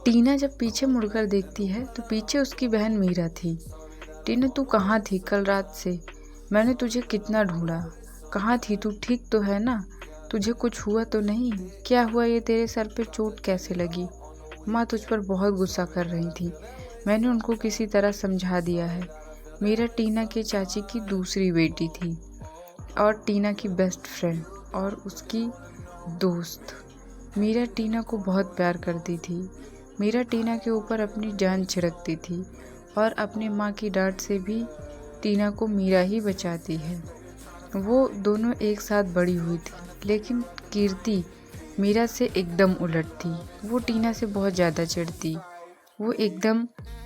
टीना जब पीछे मुड़कर देखती है तो पीछे उसकी बहन मीरा थी। टीना, तू कहाँ थी कल रात से? मैंने तुझे कितना ढूंढा। कहाँ थी तू? ठीक तो है ना? तुझे कुछ हुआ तो नहीं? क्या हुआ? ये तेरे सर पे चोट कैसे लगी? माँ तुझ पर बहुत गुस्सा कर रही थी। मैंने उनको किसी तरह समझा दिया है। मीरा टीना के चाची की दूसरी बेटी थी और टीना की बेस्ट फ्रेंड और उसकी दोस्त। मीरा टीना को बहुत प्यार करती थी। मीरा टीना के ऊपर अपनी जान छिड़कती थी और अपनी माँ की डांट से भी टीना को मीरा ही बचाती है। वो दोनों एक साथ बड़ी हुई थी, लेकिन कीर्ति मीरा से एकदम उलट थी। वो टीना से बहुत ज़्यादा चिढ़ती। वो एकदम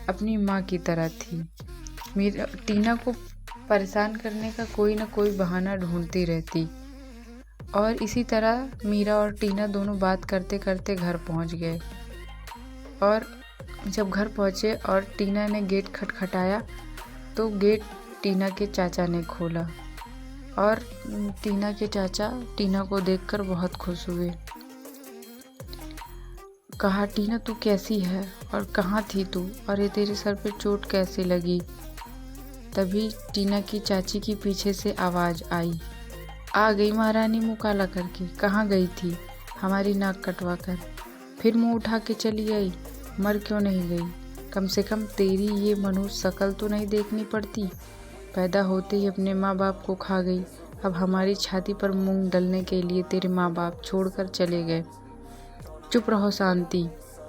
अपनी माँ की तरह थी। मीरा टीना को परेशान करने का कोई ना कोई बहाना ढूंढती रहती और इसी तरह मीरा और टीना दोनों बात करते करते घर पहुंच गए। और जब घर पहुंचे और टीना ने गेट खटखटाया तो गेट टीना के चाचा ने खोला और टीना के चाचा टीना को देखकर बहुत खुश हुए। कहा, टीना तू कैसी है और कहाँ थी तू, और ये तेरे सर पे चोट कैसे लगी? तभी टीना की चाची की पीछे से आवाज़ आई, आ गई महारानी मुँह काला करके। कहाँ गई थी? हमारी नाक कटवा कर फिर मुँह उठा के चली आई। मर क्यों नहीं गई? कम से कम तेरी ये मनुष्य शक्ल तो नहीं देखनी पड़ती। पैदा होते ही अपने माँ बाप को खा गई, अब हमारी छाती पर मूंग डलने के लिए तेरे माँ बाप छोड़कर चले गए। चुप रहो शांति।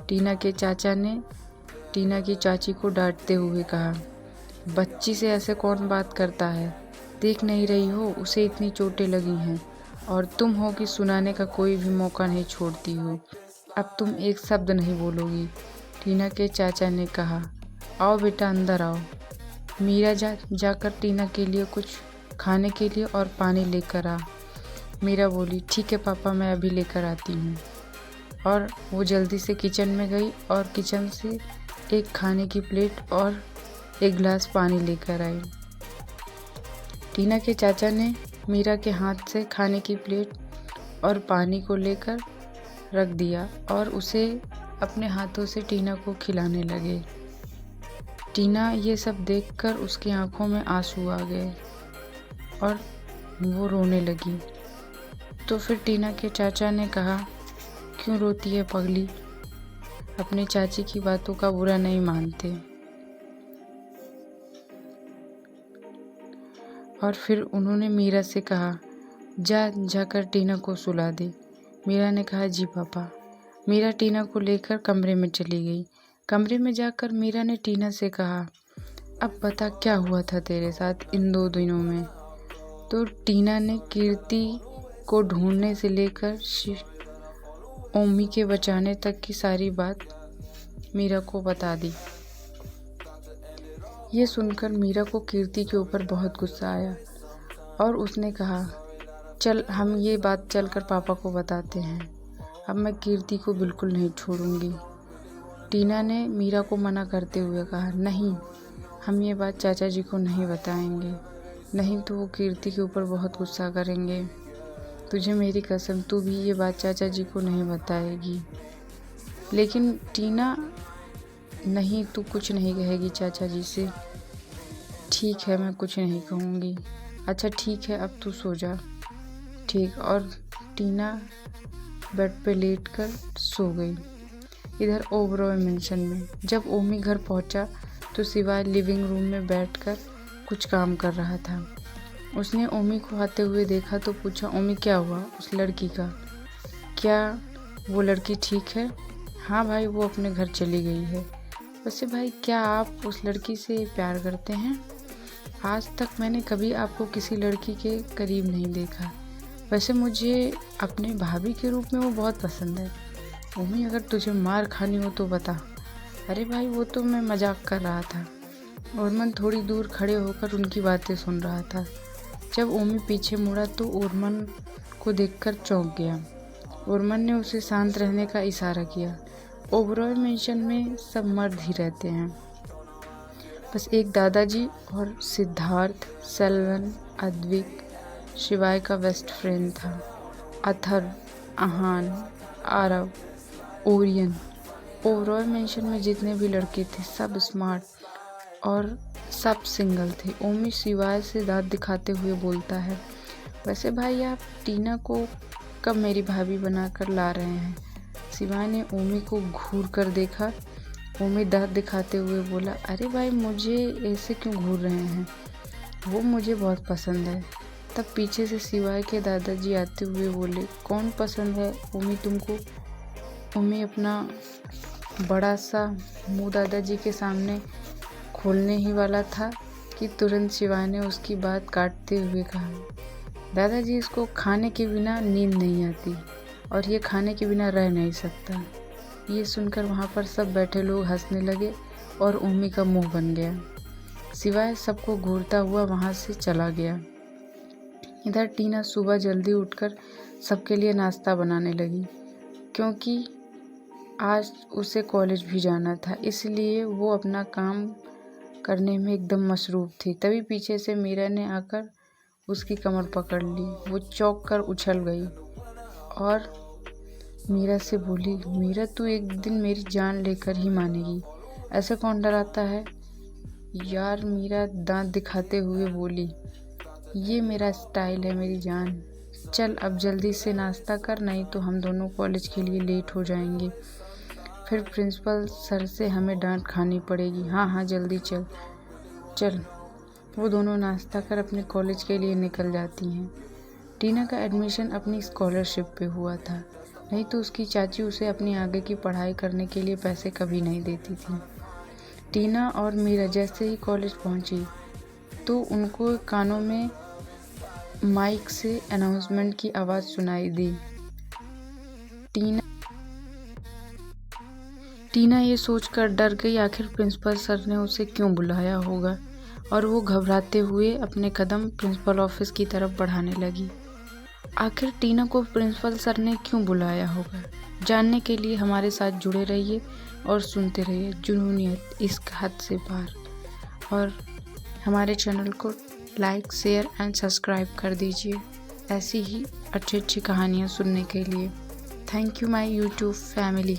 टीना के चाचा ने टीना की चाची को डांटते हुए कहा, बच्ची से ऐसे कौन बात करता है? देख नहीं रही हो उसे इतनी चोटें लगी हैं और तुम हो कि सुनाने का कोई भी मौका नहीं छोड़ती हो। अब तुम एक शब्द नहीं बोलोगी। टीना के चाचा ने कहा, आओ बेटा अंदर आओ। मीरा जाकर टीना के लिए कुछ खाने के लिए और पानी लेकर आ। मीरा बोली, ठीक है पापा, मैं अभी लेकर आती हूँ। और वो जल्दी से किचन में गई और किचन से एक खाने की प्लेट और एक गिलास पानी लेकर आई। टीना के चाचा ने मीरा के हाथ से खाने की प्लेट और पानी को लेकर रख दिया और उसे अपने हाथों से टीना को खिलाने लगे। टीना ये सब देखकर उसकी आंखों में आंसू आ गए और वो रोने लगी। तो फिर टीना के चाचा ने कहा, क्यों रोती है पगली? अपने चाची की बातों का बुरा नहीं मानते। और फिर उन्होंने मीरा से कहा, जाकर टीना को सुला दे। मीरा ने कहा, जी पापा। मीरा टीना को लेकर कमरे में चली गई। कमरे में जाकर मीरा ने टीना से कहा, अब बता क्या हुआ था तेरे साथ इन 2 दिनों में? तो टीना ने कीर्ति को ढूंढने से लेकर ओमी के बचाने तक की सारी बात मीरा को बता दी। ये सुनकर मीरा को कीर्ति के ऊपर बहुत गुस्सा आया और उसने कहा, चल हम ये बात चलकर पापा को बताते हैं। अब मैं कीर्ति को बिल्कुल नहीं छोड़ूंगी। टीना ने मीरा को मना करते हुए कहा, नहीं, हम ये बात चाचा जी को नहीं बताएंगे, नहीं तो वो कीर्ति के ऊपर बहुत गुस्सा करेंगे। तुझे मेरी कसम, तू भी ये बात चाचा जी को नहीं बताएगी। लेकिन टीना, नहीं, तू कुछ नहीं कहेगी चाचा जी से। ठीक है, मैं कुछ नहीं कहूँगी। अच्छा ठीक है, अब तू सो जा। ठीक। और टीना बेड पे लेटकर सो गई। इधर ओबरॉय मेंशन में जब ओमी घर पहुंचा तो सिवाय लिविंग रूम में बैठकर कुछ काम कर रहा था। उसने ओमी को आते हुए देखा तो पूछा, ओमी क्या हुआ उस लड़की का? क्या वो लड़की ठीक है? हाँ भाई, वो अपने घर चली गई है। वैसे भाई, क्या आप उस लड़की से प्यार करते हैं? आज तक मैंने कभी आपको किसी लड़की के करीब नहीं देखा। वैसे मुझे अपने भाभी के रूप में वो बहुत पसंद है। ओमी, अगर तुझे मार खानी हो तो बता। अरे भाई, वो तो मैं मजाक कर रहा था। ओरमन थोड़ी दूर खड़े होकर उनकी बातें सुन रहा था। जब ओमी पीछे मुड़ा तो ओरमन को देखकर चौंक गया। ओरमन ने उसे शांत रहने का इशारा किया। ओबरॉय मेंशन में सब मर्द ही रहते हैं, बस एक दादाजी और सिद्धार्थ, सेल्वन, अद्विक शिवाय का बेस्ट फ्रेंड था। अथर, आहान, आरव, ओरियन ओबरॉय मेंशन में जितने भी लड़के थे सब स्मार्ट और सब सिंगल थे। ओमी शिवाय से दांत दिखाते हुए बोलता है, वैसे भाई आप टीना को कब मेरी भाभी बनाकर ला रहे हैं? शिवाय ने ओमी को घूर कर देखा। ओमी दांत दिखाते हुए बोला, अरे भाई मुझे ऐसे क्यों घूर रहे हैं, वो मुझे बहुत पसंद है। तब पीछे से शिवाय के दादाजी आते हुए बोले, कौन पसंद है ओमी तुमको? ओमी अपना बड़ा सा मुंह दादाजी के सामने खोलने ही वाला था कि तुरंत शिवाय ने उसकी बात काटते हुए कहा, दादाजी इसको खाने के बिना नींद नहीं आती और ये खाने के बिना रह नहीं सकता। ये सुनकर वहाँ पर सब बैठे लोग हंसने लगे और ओमी का मुंह बन गया। शिवाय सबको घूरता हुआ वहाँ से चला गया। इधर टीना सुबह जल्दी उठकर सबके लिए नाश्ता बनाने लगी, क्योंकि आज उसे कॉलेज भी जाना था, इसलिए वो अपना काम करने में एकदम मसरूफ़ थी। तभी पीछे से मीरा ने आकर उसकी कमर पकड़ ली। वो चौंक कर उछल गई और मीरा से बोली, मीरा तू एक दिन मेरी जान लेकर ही मानेगी, ऐसे कौन डराता है? यार मीरा दांत दिखाते हुए बोली, ये मेरा स्टाइल है मेरी जान, चल अब जल्दी से नाश्ता कर, नहीं तो हम दोनों कॉलेज के लिए लेट हो जाएंगे, फिर प्रिंसिपल सर से हमें डांट खानी पड़ेगी। हाँ हाँ जल्दी चल चल। वो दोनों नाश्ता कर अपने कॉलेज के लिए निकल जाती हैं। टीना का एडमिशन अपनी स्कॉलरशिप पे हुआ था, नहीं तो उसकी चाची उसे अपनी आगे की पढ़ाई करने के लिए पैसे कभी नहीं देती थी। टीना और मीरा जैसे ही कॉलेज पहुंची तो उनको कानों में माइक से अनाउंसमेंट की आवाज़ सुनाई दी। टीना ये सोचकर डर गई, आखिर प्रिंसिपल सर ने उसे क्यों बुलाया होगा, और वो घबराते हुए अपने कदम प्रिंसिपल ऑफिस की तरफ बढ़ाने लगी। आखिर टीना को प्रिंसिपल सर ने क्यों बुलाया होगा, जानने के लिए हमारे साथ जुड़े रहिए और सुनते रहिए जुनूनियत इश्क हद से पार। और हमारे चैनल को लाइक, शेयर एंड सब्सक्राइब कर दीजिए ऐसी ही अच्छी अच्छी कहानियाँ सुनने के लिए। Thank you my YouTube family.